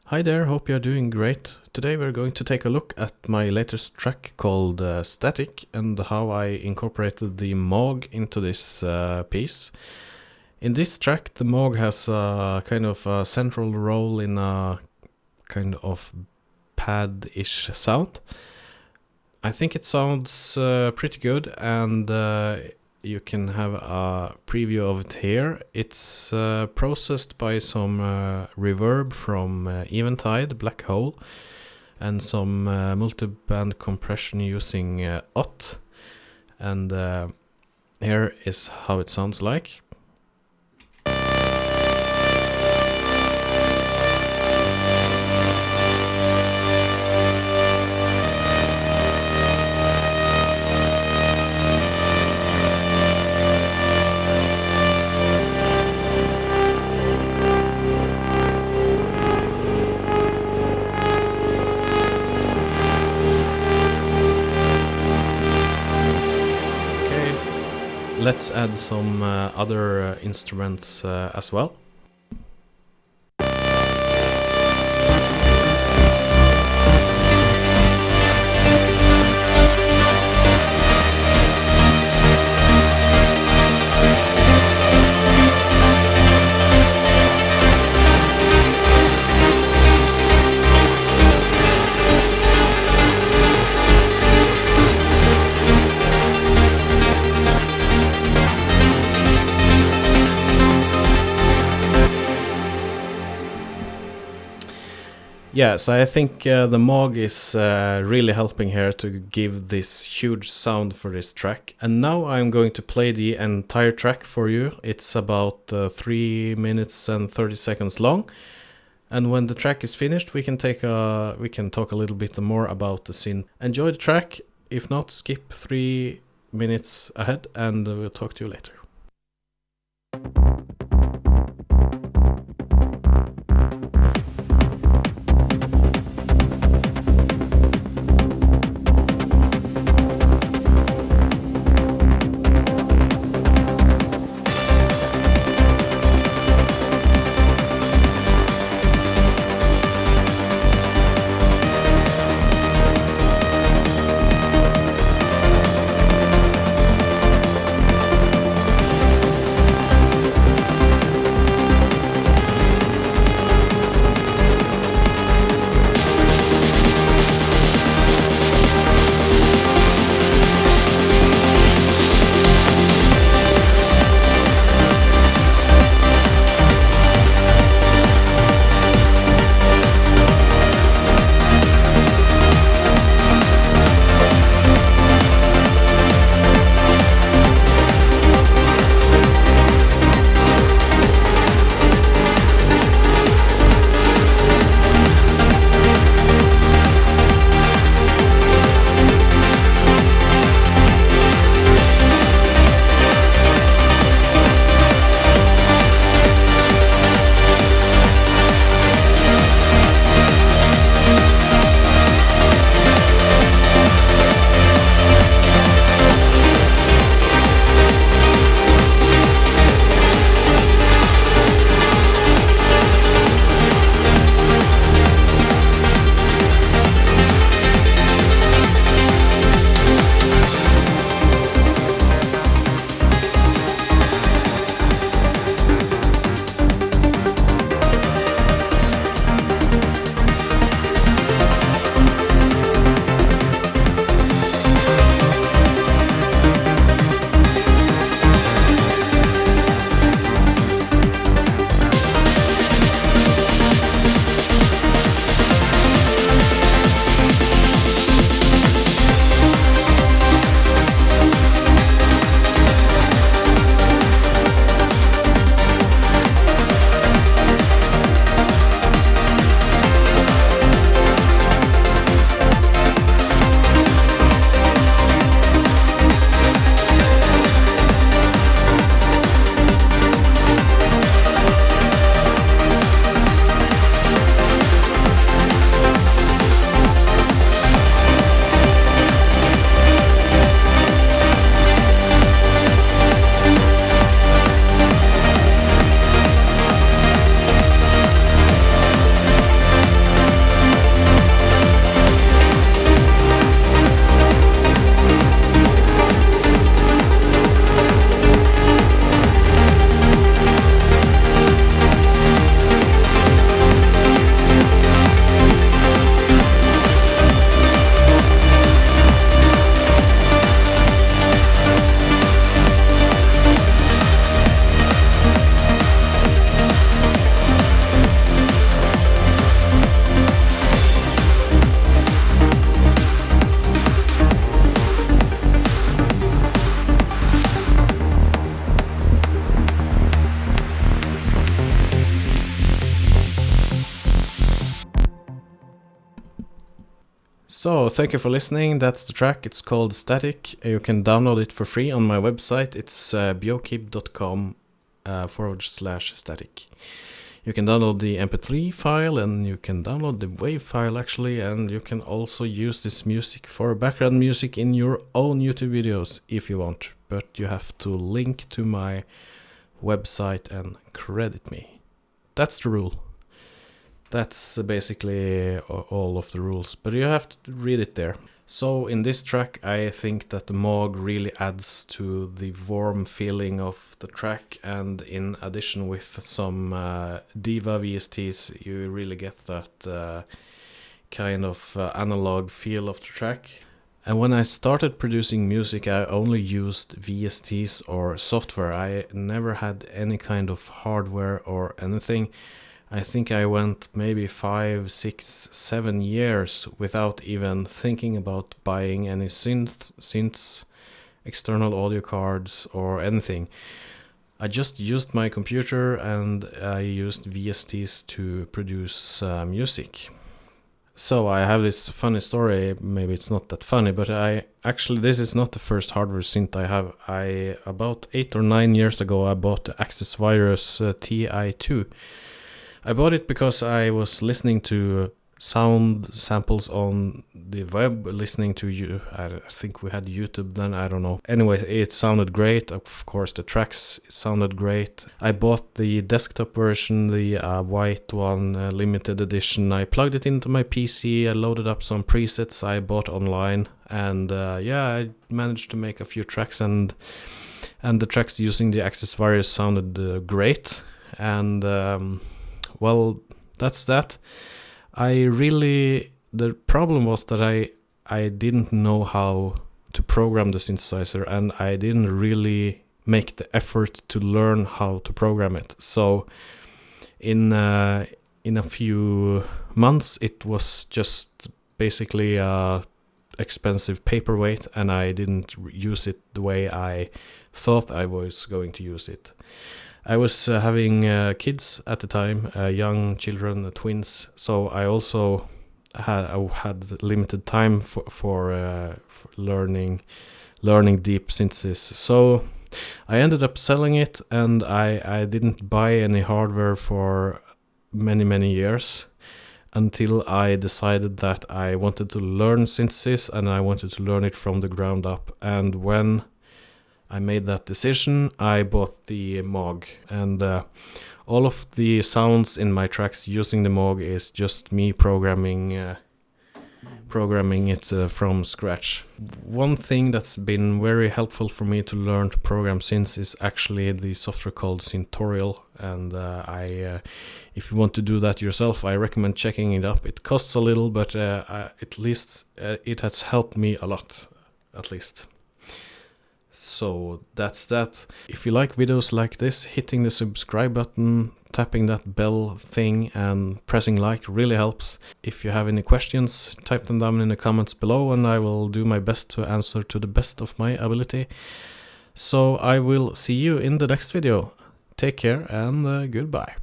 Hi there, hope you're doing great. Today we're going to take a look at my latest track called Static and how I incorporated the Moog into this piece. In this track the Moog has a kind of a central role in a kind of pad-ish sound. I think it sounds pretty good, and you can have a preview of it here. It's processed by some reverb from Eventide, Black Hole, and some multi-band compression using OT. And here is how it sounds like. Let's add some other instruments as well. Yeah, so I think the Moog is really helping here to give this huge sound for this track. And now I'm going to play the entire track for you. It's about 3 minutes and 30 seconds long. And when the track is finished, we can talk a little bit more about the synth. Enjoy the track. If not, skip 3 minutes ahead and we'll talk to you later. So, thank you for listening. That's the track. It's called Static. You can download it for free on my website. It's BjoKib.com/static. You can download the MP3 file and you can download the WAV file actually, and you can also use this music for background music in your own YouTube videos if you want. But you have to link to my website and credit me. That's the rule. That's basically all of the rules, but you have to read it there. So in this track, I think that the Moog really adds to the warm feeling of the track, and in addition with some Diva VSTs, you really get that kind of analog feel of the track. And when I started producing music, I only used VSTs or software. I never had any kind of hardware or anything. I think I went maybe 5, 6, 7 years without even thinking about buying any synths, external audio cards or anything. I just used my computer and I used VSTs to produce music. So I have this funny story. Maybe it's not that funny, but this is not the first hardware synth I have. About 8 or 9 years ago I bought the Access Virus TI2. I bought it because I was listening to sound samples on the web, listening to I think we had YouTube then, I don't know. Anyway, it sounded great. Of course, the tracks sounded great. I bought the desktop version, the white one, limited edition. I plugged it into my PC, I loaded up some presets I bought online, and I managed to make a few tracks, and the tracks using the Access Virus sounded great. And well, that's that. The problem was that I didn't know how to program the synthesizer, and I didn't really make the effort to learn how to program it. So in a few months, it was just basically a expensive paperweight, and I didn't use it the way I thought I was going to use it. I was having kids at the time, young children, twins, so I also had limited time for learning deep synthesis. So I ended up selling it, and I didn't buy any hardware for many years until I decided that I wanted to learn synthesis, and I wanted to learn it from the ground up. And when I made that decision, I bought the Moog, and all of the sounds in my tracks using the Moog is just me programming it from scratch. One thing that's been very helpful for me to learn to program synths is actually the software called Syntorial, and if you want to do that yourself, I recommend checking it up. It costs a little, but at least it has helped me a lot, at least. So that's that. If you like videos like this, hitting the subscribe button, tapping that bell thing and pressing like really helps. If you have any questions, type them down in the comments below and I will do my best to answer to the best of my ability. So I will see you in the next video. Take care and goodbye.